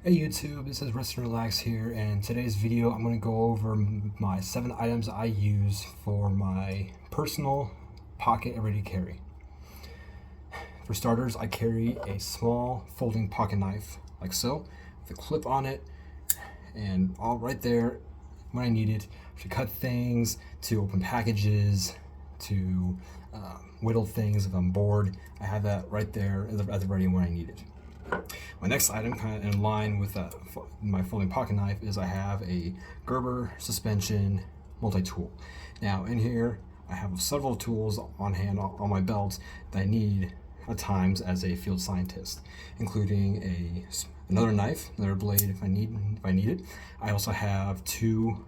Hey YouTube, this is Rest and Relax here, and today's video I'm going to go over my 7 items I use for my personal pocket everyday carry. For starters, I carry a small folding pocket knife, like so, with a clip on it, and all right there when I need it, to cut things, to open packages, to whittle things if I'm bored. I have that right there at the ready when I need it. My next item, kind of in line with my folding pocket knife, is I have a Gerber suspension multi-tool. Now in here, I have several tools on hand on my belt that I need at times as a field scientist, including another knife, another blade if I need it. I also have 2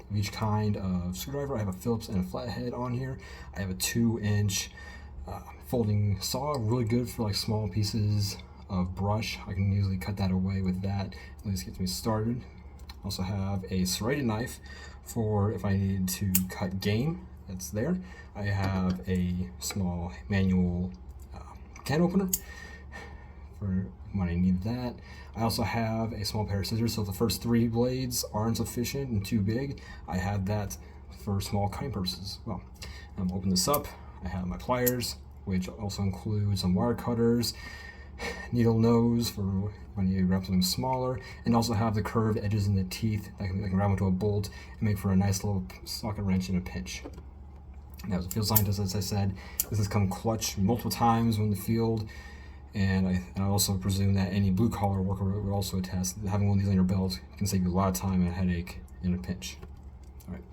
of each kind of screwdriver. I have a Phillips and a flathead on here. I have a 2-inch folding saw, really good for like small pieces of brush. I can easily cut that away with that. At least gets me started. Also have a serrated knife for if I needed to cut game. That's there. I have a small manual can opener for when I need that. I also have a small pair of scissors, so if the first 3 blades aren't sufficient and too big, I have that for small cutting purposes. Well, open this up. I have my pliers, which also include some wire cutters, needle nose for when you wrap something smaller, and also have the curved edges and the teeth that can wrap into a bolt and make for a nice little socket wrench in a pinch. Now, as a field scientist, as I said, this has come clutch multiple times in the field, and I also presume that any blue-collar worker would also attest that having one of these on your belt can save you a lot of time and a headache in a pinch. All right.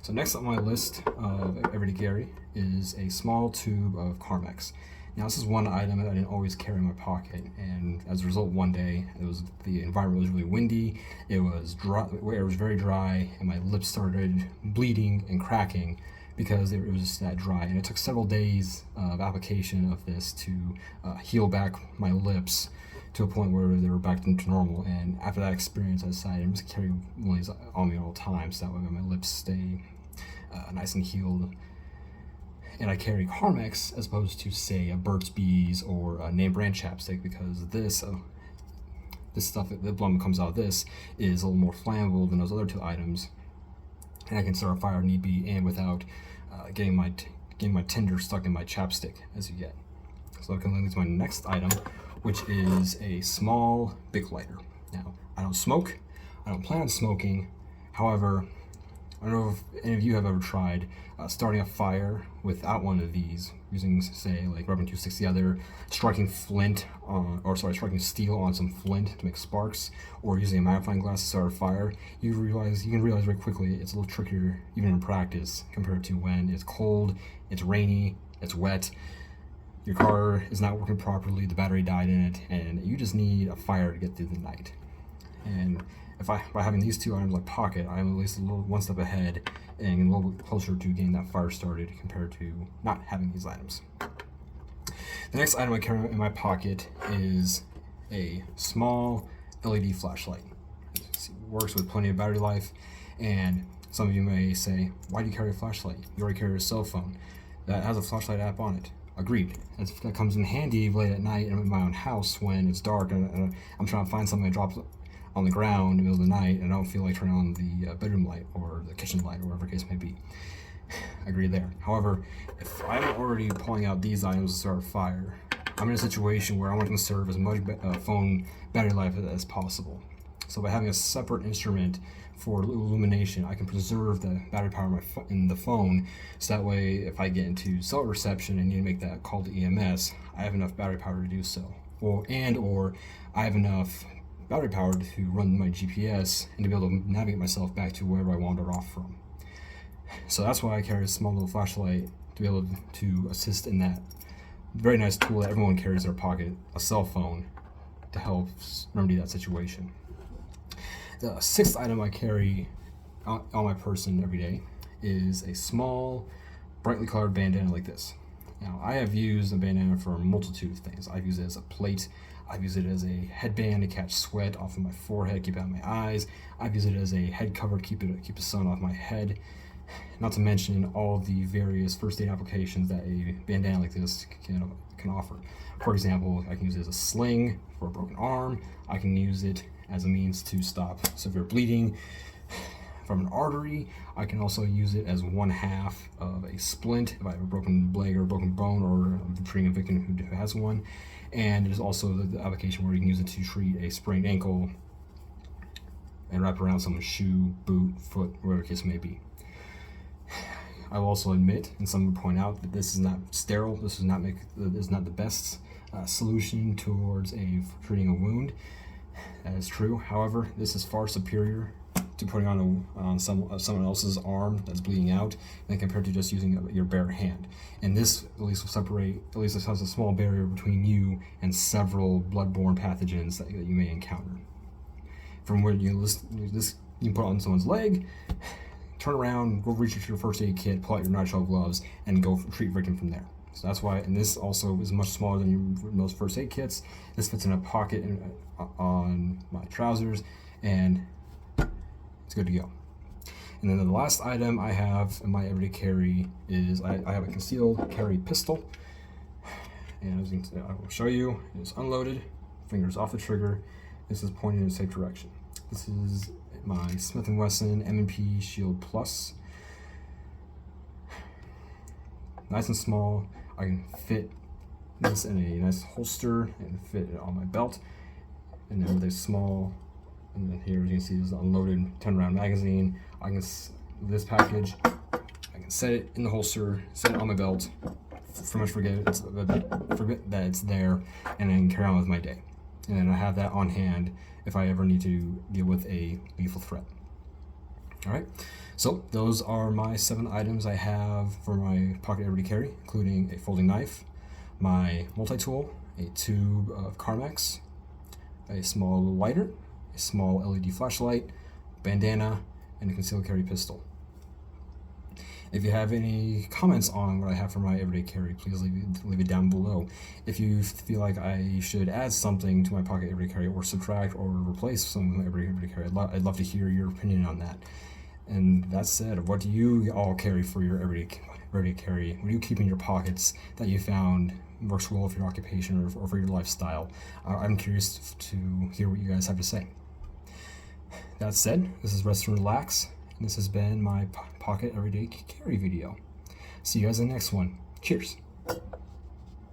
So next on my list of everyday carry is a small tube of Carmex. Now this is one item that I didn't always carry in my pocket, and as a result, one day the environment was really windy. It was dry, air was very dry, and my lips started bleeding and cracking because it was just that dry. And it took several days of application of this to heal back my lips to a point where they were back to normal. And after that experience, I decided I'm just carry one of these on me at all times, so that way my lips stay nice and healed. And I carry Carmex as opposed to, say, a Burt's Bees or a name brand chapstick, because this stuff, the blum comes out of this, is a little more flammable than those other 2 items, and I can start a fire if need be, and without getting my tinder stuck in my chapstick as you get. So that can lead to my next item, which is a small Bic lighter. Now, I don't smoke. I don't plan on smoking. However, I don't know if any of you have ever tried starting a fire without one of these, using, say, like rubbing 2 sticks together, striking striking steel on some flint to make sparks, or using a magnifying glass to start a fire. You can realize very quickly it's a little trickier, even in practice, compared to when it's cold, it's rainy, it's wet, your car is not working properly, the battery died in it, and you just need a fire to get through the night. And by having these 2 items in my pocket, I'm at least one step ahead and a little bit closer to getting that fire started compared to not having these items. The next item I carry in my pocket is a small LED flashlight. It works with plenty of battery life, and some of you may say, why do you carry a flashlight? You already carry a cell phone that has a flashlight app on it. Agreed. That comes in handy late at night in my own house when it's dark and I'm trying to find something to drop on the ground in the middle of the night, and I don't feel like turning on the bedroom light or the kitchen light or whatever the case may be. Agree there. However, if I'm already pulling out these items to start a fire, I'm in a situation where I want to conserve as much phone battery life as possible. So by having a separate instrument for illumination, I can preserve the battery power in the phone, so that way if I get into cell reception and need to make that call to EMS, I have enough battery power to do so. Or I have enough battery power to run my GPS and to be able to navigate myself back to wherever I wander off from. So that's why I carry a small little flashlight, to be able to assist in that very nice tool that everyone carries in their pocket, a cell phone, to help remedy that situation. The 6th item I carry on my person every day is a small, brightly colored bandana like this. Now, I have used a bandana for a multitude of things. I've used it as a plate. I've used it as a headband to catch sweat off of my forehead, keep it out of my eyes. I've used it as a head cover to keep the sun off my head. Not to mention all the various first aid applications that a bandana like this can offer. For example, I can use it as a sling for a broken arm. I can use it as a means to stop severe bleeding from an artery. I can also use it as 1/2 of a splint if I have a broken leg or a broken bone, or I'm treating a victim who has one. And it is also the application where you can use it to treat a sprained ankle and wrap around someone's shoe, boot, foot, whatever the case may be. I will also admit, and some would point out, that this is not sterile. This is not the best solution towards treating a wound. That is true. However, this is far superior to putting on someone else's arm that's bleeding out, than compared to just using your bare hand. And this at least will separate. At least this has a small barrier between you and several bloodborne pathogens that you may encounter. From where you can put it on someone's leg, turn around, go reach into your first aid kit, pull out your nitrile gloves, and go treat victim from there. So that's why, and this also is much smaller than most first aid kits. This fits in a pocket on my trousers, and it's good to go. And then the last item I have in my everyday carry is I have a concealed carry pistol. And as you can see, I will show you, it's unloaded, fingers off the trigger. This is pointing in a safe direction. This is my Smith & Wesson M&P Shield Plus. Nice and small. I can fit this in a nice holster and fit it on my belt. And then with a small, and then here you can see this unloaded 10-round magazine. This package, I can set it in the holster, set it on my belt, pretty much forget that it's there, and then carry on with my day. And then I have that on hand if I ever need to deal with a lethal threat. All right, so those are my 7 items I have for my pocket everyday carry, including a folding knife, my multi-tool, a tube of Carmex, a small lighter, a small LED flashlight, bandana, and a concealed carry pistol. If you have any comments on what I have for my everyday carry, please leave it down below. If you feel like I should add something to my pocket everyday carry, or subtract or replace some of my everyday carry, I'd love to hear your opinion on that. And that said, what do you all carry for your everyday carry? What do you keep in your pockets that you found works well for your occupation or for your lifestyle? I'm curious to hear what you guys have to say. That said, this is Rest and Relax, and this has been my pocket everyday carry video. See you guys in the next one. Cheers.